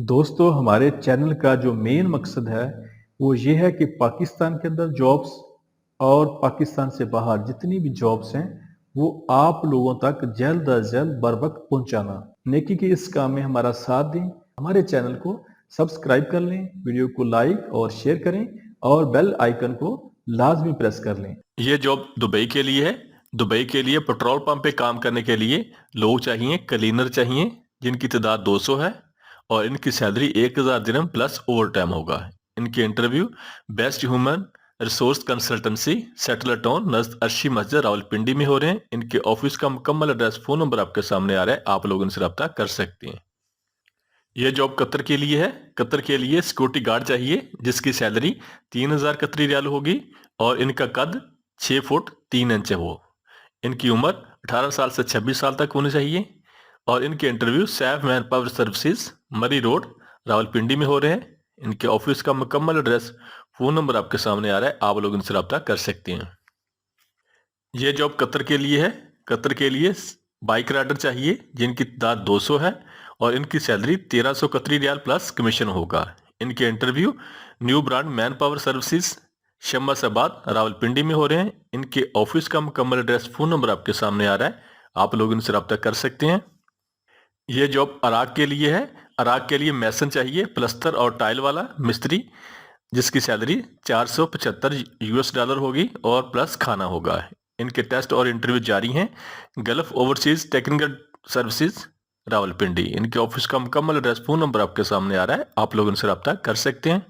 दोस्तों हमारे चैनल का जो मेन मकसद है वो ये है कि पाकिस्तान के अंदर जॉब्स और पाकिस्तान से बाहर जितनी भी जॉब्स हैं वो आप लोगों तक जल्द अज जल्द बर वक्त पहुंचाना। नेकी के इस काम में हमारा साथ दें, हमारे चैनल को सब्सक्राइब कर लें, वीडियो को लाइक और शेयर करें और बेल आइकन को लाजमी प्रेस कर लें। ये जॉब दुबई के लिए है। दुबई के लिए पेट्रोल पंप पे काम करने के लिए लोग चाहिए, क्लीनर चाहिए जिनकी तादाद 200 है और इनकी सैलरी 1000 दिरहम प्लस ओवर टाइम होगा। इनके interview best human resource consultancy settler town नज़द अर्शी मस्जिद रावलपिंडी में हो रहे हैं। इनके ऑफिस का मुकम्मल एड्रेस फ़ोन नंबर आपके सामने आ रहा है, आप लोग इनसे रब्ता कर सकते हैं। ये जॉब कतर के लिए है। कतर के लिए सिक्योरिटी गार्ड चाहिए जिसकी सैलरी 3000 कतरी रियाल होगी और इनका कद 6 फुट 3 इंच है। वो इनकी उम्र 18 साल से 26 साल तक होनी चाहिए और इनके interview Saif man power services मरी रोड रावलपिंडी में हो रहे हैं। इनके ऑफिस का मुकम्मल एड्रेस फ़ोन नंबर आपके सामने आ रहा है, आप लोग इनसे रब्ता कर सकते हैं। ये जॉब कतर के लिए है। कतर के लिए बाइक राइडर चाहिए जिनकी तादाद 200 है और इनकी सैलरी 1300 कतरी रियाल प्लस कमीशन होगा। इनके interview new brand manpower services Shamsabad Rawalpindi में हो रहे हैं। इनके ऑफिस का मुकम्मल एड्रेस फ़ोन नंबर आपके सामने आ रहा है, आप लोग इनसे रब्ता कर सकते हैं। ये जॉब अराक के लिए है। अराक के लिए मैसन चाहिए, प्लस्तर और टाइल वाला मिस्त्री जिसकी सैलरी 475 यूएस डॉलर होगी और प्लस खाना होगा। इनके टेस्ट और इंटरव्यू जारी हैं। Gulf overseas technical services Rawalpindi. इनके ऑफिस का मुकम्मल एड्रेस फ़ोन नंबर आपके सामने आ रहा है, आप लोग इनसे रब्ता कर सकते हैं।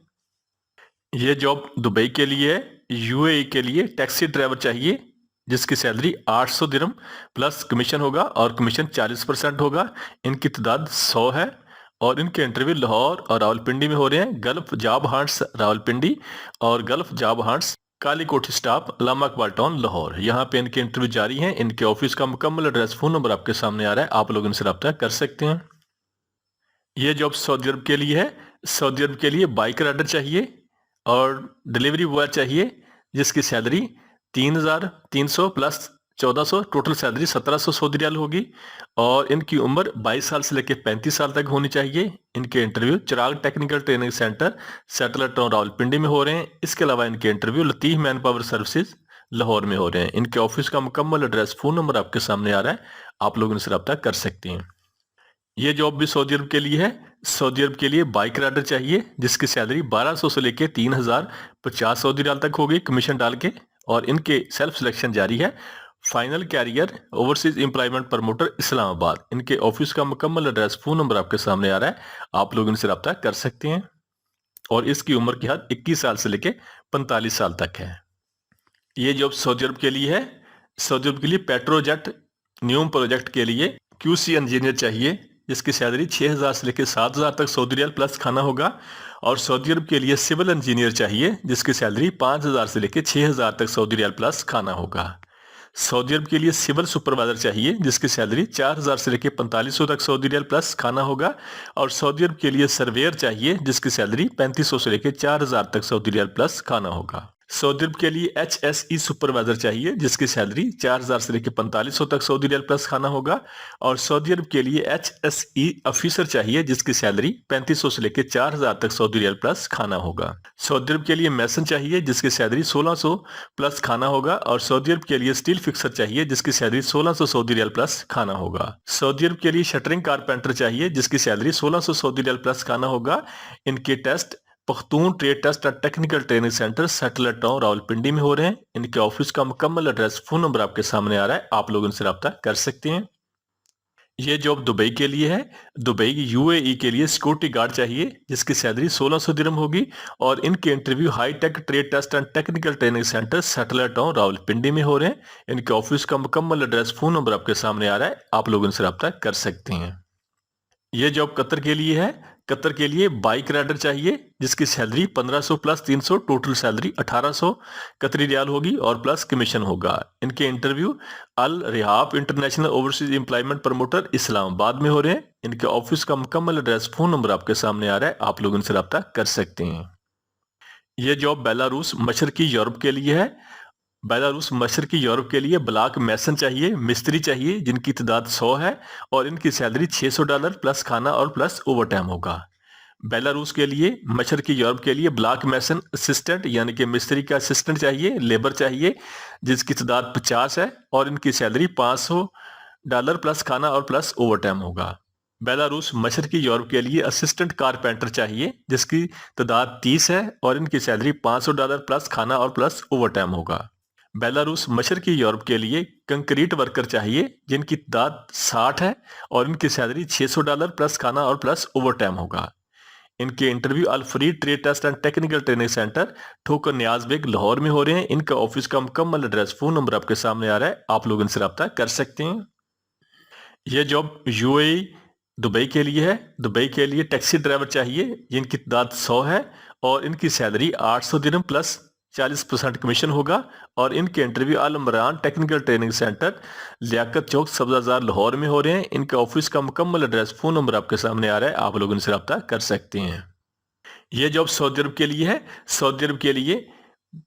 ये जॉब दुबई के लिए है। यूएई के लिए टैक्सी ड्राइवर चाहिए जिसकी सैलरी 800 दिरहम प्लस कमीशन होगा और कमीशन 40% होगा। इनकी तादाद 100 है और इनके इंटरव्यू लाहौर और रावलपिंडी में हो रहे हैं। गल्फ जॉब हंट्स रावलपिंडी और गल्फ जॉब हंट्स काली कोठी स्टाफ लामा इकबाल टाउन लाहौर, यहाँ पे इनके इंटरव्यू जारी हैं। इनके ऑफिस का मुकम्मल एड्रेस फ़ोन नंबर आपके सामने आ रहा है, आप लोग इनसे रब्ता कर सकते हैं। ये जॉब सऊदी अरब के लिए है। सऊदी अरब के लिए बाइक राइडर चाहिए और डिलीवरी बॉय चाहिए जिसकी salary 3300 plus 1400, total salary 1700 Saudi रियाल होगी और इनकी उम्र 22 साल से लेकर 35 साल तक होनी चाहिए। इनके interview Chirag technical training centre settler town Rawalpindi में हो रहे हैं। इसके अलावा इनके interview Latif manpower services Lahore में हो रहे हैं। इनके ऑफिस का मुकम्मल एड्रेस फ़ोन नंबर आपके सामने आ रहा है, आप लोग इनसे रब्ता कर सकते हैं। ये जॉब भी सऊदी अरब के लिए है। सऊदी अरब के लिए बाइक राइडर चाहिए जिसकी सैलरी 1200 से लेके 3050 सऊदी रियाल तक होगी कमीशन डाल के और इनके सेल्फ सिलेक्शन जारी है। Final career overseas employment promoter Islamabad. इनके ऑफिस का मुकम्मल एड्रेस फ़ोन नंबर आपके सामने आ रहा है, आप लोग इनसे रब्ता कर सकते हैं और इसकी उम्र की हद 21 साल से लेके 45 साल तक है। ये जॉब सऊदी अरब के लिए है। सऊदी अरब के लिए पेट्रोजेट न्यूम प्रोजेक्ट के लिए क्यूसी इंजीनियर चाहिए जिसकी सैलरी 6000 से लेकर 7000 तक सऊदी रियाल प्लस खाना होगा और सऊदी अरब के लिए सिविल इंजीनियर चाहिए जिसकी सैलरी 5000 से लेकर 6000 तक सऊदी रियाल प्लस खाना होगा। सऊदी अरब के लिए सिविल सुपरवाइजर चाहिए जिसकी सैलरी 4000 से लेकर 4500 तक सऊदी रियाल प्लस खाना होगा और सऊदी अरब के लिए सर्वेयर चाहिए जिसकी सैलरी 3500 से लेकर 4000 तक सऊदी रियाल प्लस खाना होगा। सऊदी अरब के लिए HSE सुपरवाइजर चाहिए जिसकी सैलरी 4000 से लेकर 4500 तक सऊदी रियाल प्लस खाना होगा और सऊदी अरब के लिए HSE ऑफिसर चाहिए जिसकी सैलरी 3500 से लेकर 4000 तक सऊदी रियाल प्लस खाना होगा। सऊदी अरब के लिए मैसन चाहिए जिसकी सैलरी 1600 प्लस खाना होगा और सऊदी अरब के लिए स्टील फिक्सर चाहिए जिसकी सैलरी 1600 सऊदी रियाल प्लस खाना होगा। सऊदी अरब के लिए शटरिंग कारपेंटर चाहिए जिसकी सैलरी 1600 सऊदी रियाल प्लस खाना होगा। इनके test Pakhtun trade test and technical training centre settler town Rawalpindi में हो रहे हैं। इनके ऑफिस का मुकम्मल एड्रेस फ़ोन नंबर आपके सामने आ रहा है, आप लोग इनसे रब्ता कर सकते हैं। ये जॉब दुबई के लिए है। दुबई की यूएई के लिए सिक्योरिटी गार्ड चाहिए जिसकी सैलरी 1600 दिरहम होगी और इनके interview high tech trade test and technical training centre settler town Rawalpindi में हो रहे हैं। इनके ऑफिस का मुकम्मल एड्रेस फ़ोन नंबर आपके सामने आ रहा है, आप लोग इनसे रब्ता कर सकते हैं। ये जॉब कतर के लिए है। कतर के लिए बाइक राइडर चाहिए जिसकी सैलरी 1500 प्लस 300, टोटल सैलरी 1800 कतरी रियाल होगी और प्लस कमीशन होगा। इनके interview Al Rehab international overseas employment promoter Islamabad में हो रहे हैं। इनके ऑफिस का मुकम्मल एड्रेस फ़ोन नंबर आपके सामने आ रहा है, आप लोग इनसे रब्ता कर सकते हैं। ये जॉब बेलारूस मशरकी यूरोप के लिए है। बेलारूस मशरकी यूरोप के लिए ब्लॉक मैसन चाहिए, मिस्त्री चाहिए जिनकी तादाद 100 है और इनकी सैलरी $600 प्लस खाना और प्लस ओवर टाइम होगा। बेलारूस के लिए, मशरकी यूरोप के लिए ब्लॉक मैसन असिस्टेंट यानी कि मिस्त्री का असिस्टेंट चाहिए, लेबर चाहिए, जिसकी तादाद 50 है और इनकी सैलरी $500 प्लस खाना और प्लस ओवर टाइम होगा। बेलारूस मशरकी यूरोप के लिए असिस्टेंट कारपेंटर चाहिए, जिसकी तादाद 30 है और इनकी सैलरी $500 प्लस खाना और प्लस ओवर टाइम होगा। बेलारूस मशरकी यूरोप के लिए कंक्रीट वर्कर चाहिए, जिनकी तादाद 60 है और इनकी सैलरी $600 प्लस खाना और प्लस ओवर टाइम होगा। इनके interview al free trade test and technical training centre Thokar Niaz bag Lahore में हो रहे हैं। इनका ऑफिस का मुकम्मल एड्रेस, फोन नंबर आपके सामने आ रहा है, आप लोग इनसे रब्ता कर सकते हैं। यह जॉब यूएई दुबई के लिए है। दुबई के लिए टैक्सी ड्राइवर चाहिए, जिनकी तादाद 100 है और इनकी सैलरी 800 दिरहम प्लस 40% कमीशन होगा। और इनके interview Al Imran technical training centre Liaquat Chowk Sabzazar Lahore में हो रहे हैं। इनका ऑफिस का मुकम्मल एड्रेस, फोन नंबर आपके सामने आ रहा है, आप लोग इनसे रब्ता कर सकते हैं। यह जॉब सऊदी अरब के लिए है। सऊदी अरब के लिए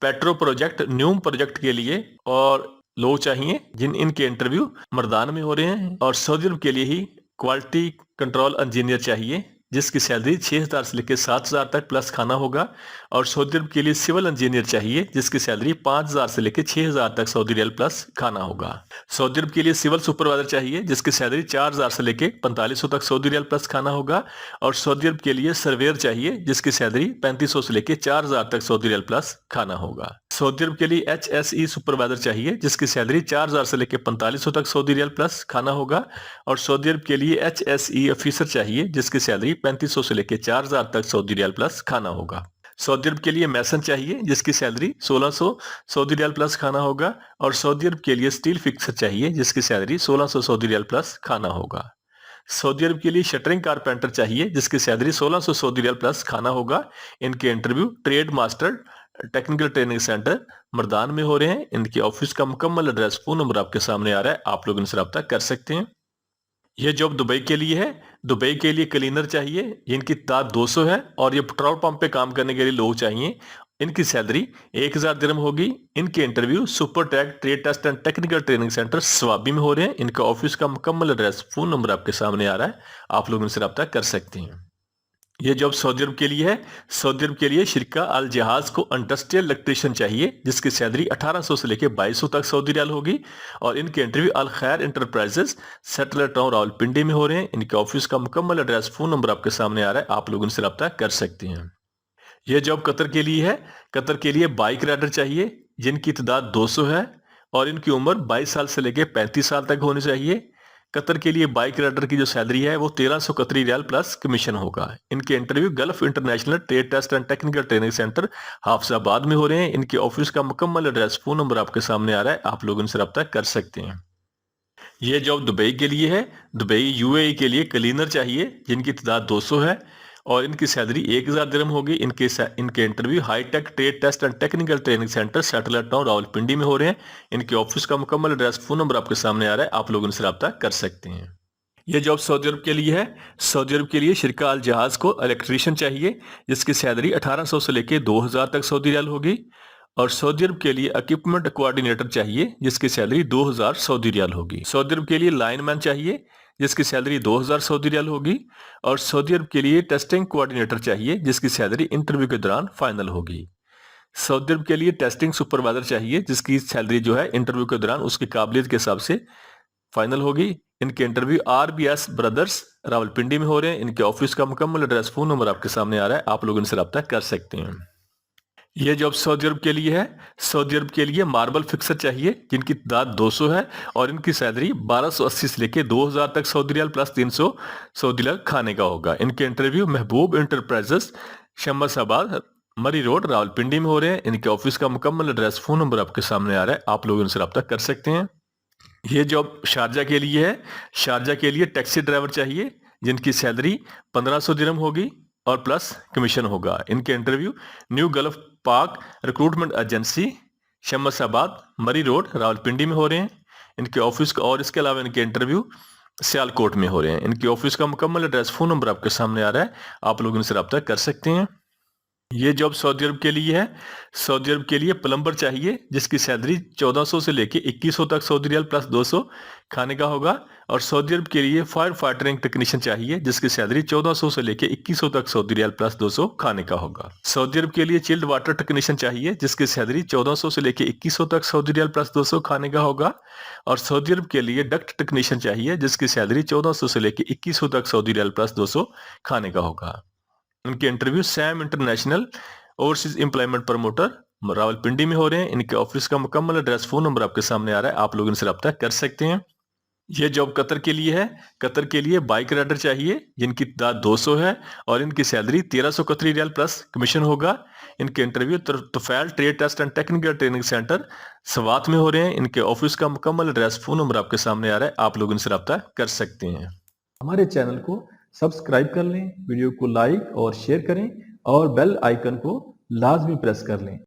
पेट्रो प्रोजेक्ट न्यूम प्रोजेक्ट के लिए और लोग चाहिए, जिन इनके इंटरव्यू मर्दान में हो रहे हैं। और सऊदी अरब के लिए ही क्वालिटी कंट्रोल इंजीनियर चाहिए, जिसकी सैलरी 6,000 से लेकर 7,000 तक प्लस खाना होगा। और सऊदी अरब के लिए सिविल इंजीनियर चाहिए, जिसकी सैलरी 5,000 से लेकर 6,000 तक सऊदी रियाल प्लस खाना होगा। सऊदी अरब के लिए सिविल सुपरवाइजर चाहिए, जिसकी सैलरी 4,000 से लेकर 4500 तक सऊदी रियाल प्लस खाना होगा। और सऊदी अरब के लिए सर्वेयर चाहिए, जिसकी सैलरी 3500 से लेकर 4,000 तक सऊदी रियाल प्लस खाना होगा। सऊदी अरब के लिए HSE सुपरवाइजर चाहिए, जिसकी सैलरी 4,000 से लेकर 4500 तक सऊदी रियाल प्लस खाना होगा। और सऊदी अरब के लिए HSE ऑफिसर चाहिए, जिसकी सैलरी 3500 से लेकर 4,000 तक सऊदी रियाल प्लस खाना होगा। सऊदी अरब के लिए मैसन चाहिए, जिसकी सैलरी 1600 सऊदी रियाल प्लस खाना होगा। और सऊदी अरब के लिए स्टील फिक्सर चाहिए, जिसकी सैलरी 1600 सऊदी रियाल प्लस खाना होगा। सऊदी अरब के लिए शटरिंग कारपेंटर चाहिए, जिसकी सैलरी 1600 सऊदी रियाल प्लस खाना होगा। इनके interview trade master technical training centre Mardan में हो रहे हैं। इनके ऑफिस का मुकम्मल एड्रेस, फोन नंबर आपके सामने आ रहा है, आप लोग इनसे रब्ता कर सकते हैं। यह जॉब दुबई के लिए है। दुबई के लिए क्लीनर चाहिए, जिनकी तादाद 200 है और ये पेट्रोल पंप पे काम करने के लिए लोग चाहिए। इनकी सैलरी 1,000 दिरहम होगी। इनके interview super tag trade test and technical training centre Swabi में हो रहे हैं। इनका ऑफिस का मुकम्मल एड्रेस, फोन नंबर आपके सामने आ रहा है, आप लोग इनसे रब्ता कर सकते हैं। यह जॉब सऊदी अरब के लिए है। सऊदी अरब के लिए शिरका अल जहाज को इंडस्ट्रियल इलेक्ट्रिशियन चाहिए, जिसकी सैलरी 1800 से लेकर 2200 तक सऊदी रियाल होगी। और इनके इंटरव्यू अल खैर इंटरप्राइजेस सेटलर टाउन रावलपिंडी में हो रहे हैं। इनके ऑफिस का मुकम्मल एड्रेस, फोन नंबर आपके सामने आ रहा है, आप लोग इनसे रब्ता कर सकते हैं। यह जॉब कतर के लिए है। कतर के लिए बाइक राइडर चाहिए, जिनकी तादाद 200 है और इनकी उम्र 22 साल से लेकर 35 साल तक होनी चाहिए। कतर के लिए बाइक राइडर की जो सैलरी है वो 1300 कतरी रियाल प्लस कमीशन होगा। इनके interview Gulf international trade test and technical training centre Hafizabad में हो रहे हैं। इनके ऑफिस का मुकम्मल एड्रेस, फोन नंबर आपके सामने आ रहा है, आप लोग इनसे रब्ता कर सकते हैं। यह जॉब दुबई के लिए है। दुबई यूएई के लिए क्लीनर चाहिए, जिनकी तादाद 200 है और इनकी सैलरी 1,000 दिरहम होगी। इनके interview high tech trade test and technical training centre satellite town Rawalpindi में हो रहे हैं। इनके ऑफिस का मुकम्मल एड्रेस, फोन नंबर आपके सामने आ रहा है, आप लोग इनसे रब्ता कर सकते हैं। यह जॉब सऊदी अरब के लिए है। सऊदी अरब के लिए शिरका अल जहाज को इलेक्ट्रीशियन चाहिए, जिसकी सैलरी 1800 से लेकर 2,000 तक सऊदी रियाल होगी। और सऊदी अरब के लिए इक्विपमेंट कोऑर्डिनेटर चाहिए, जिसकी सैलरी 2,000 सऊदी रियाल होगी। सऊदी अरब के लिए लाइनमैन चाहिए, जिसकी सैलरी 2,000 सऊदी रियाल होगी। और सऊदी अरब के लिए टेस्टिंग कोऑर्डिनेटर चाहिए, जिसकी सैलरी इंटरव्यू के दौरान फाइनल होगी। सऊदी अरब के लिए टेस्टिंग सुपरवाइजर चाहिए, जिसकी सैलरी जो है इंटरव्यू के दौरान उसकी काबिलियत के हिसाब से फाइनल होगी। इनके इंटरव्यू RBS ब्रदर्स रावलपिंडी में हो रहे हैं। इनके ऑफिस का मुकम्मल एड्रेस, फोन नंबर आपके सामने आ रहा है, आप लोग इनसे रब्ता कर सकते हैं। यह जॉब सऊदी अरब के लिए है। सऊदी अरब के लिए मार्बल फिक्सर चाहिए, जिनकी तादाद 200 है और इनकी सैलरी 1280 से लेकर 2,000 तक सऊदी रियाल प्लस 300 सऊदी रियाल खाने का होगा। इनके इंटरव्यू महबूब इंटरप्राइजेस शमसाबाद मरी रोड रावलपिंडी में हो रहे हैं। इनके ऑफिस का मुकम्मल एड्रेस, फोन नंबर आपके सामने आ रहा है, आप लोग इनसे रब्ता कर सकते हैं। यह जॉब शारजा के लिए है। शारजा के लिए टैक्सी ड्राइवर चाहिए, जिनकी सैलरी 1500 दिरहम होगी और प्लस कमीशन होगा। इनके interview new Gulf Park recruitment agency Shamsabad Murree road Rawalpindi में हो रहे हैं। इनके ऑफिस और इसके अलावा इनके इंटरव्यू सियालकोट में हो रहे हैं। इनके ऑफिस का मुकम्मल एड्रेस, फोन नंबर आपके सामने आ रहा है, आप लोग इनसे रब्ता कर सकते हैं। ये जॉब सऊदी अरब के लिए है। सऊदी अरब के लिए प्लम्बर चाहिए, जिसकी सैलरी 1400 से लेके 2100 तक सऊदी रियाल प्लस 200 खाने का होगा। और सऊदी अरब के लिए फायर फाइटरिंग टेक्नीशियन चाहिए जिसकी सैलरी 1400 से लेके 2100 तक सऊदी रियाल प्लस 200 खाने का होगा। सऊदी अरब के लिए चिल्ड वाटर टेक्नीशियन चाहिए जिसकी सैलरी 1400 से लेके 2100 तक सऊदी रियाल प्लस 200 खाने का होगा। और सऊदी अरब के लिए डक्ट टेक्नीशियन चाहिए जिसकी सैलरी 1400 से लेके 2100 तक सऊदी रियाल प्लस 200 खाने का होगा। इनके interview Sam international overseas employment promoter Rawalpindi में हो रहे हैं। इनके ऑफिस का मुकम्मल एड्रेस, फोन नंबर आपके सामने आ रहा है, आप लोग इनसे रब्ता कर सकते हैं। यह जॉब कतर के लिए है। कतर के लिए बाइक राइडर चाहिए जिनकी तादाद 200 है और इनकी सैलरी 1300 कतरी रियाल प्लस कमीशन होगा। इनके interview Tufail trade test and technical training centre Swat में हो रहे हैं। इनके ऑफिस का मुकम्मल एड्रेस, फोन नंबर आपके सामने आ रहा है, आप लोग इनसे रब्ता कर सकते हैं। हमारे चैनल को सब्सक्राइब कर लें, वीडियो को लाइक और शेयर करें और बेल आइकन को लाजमी प्रेस कर लें।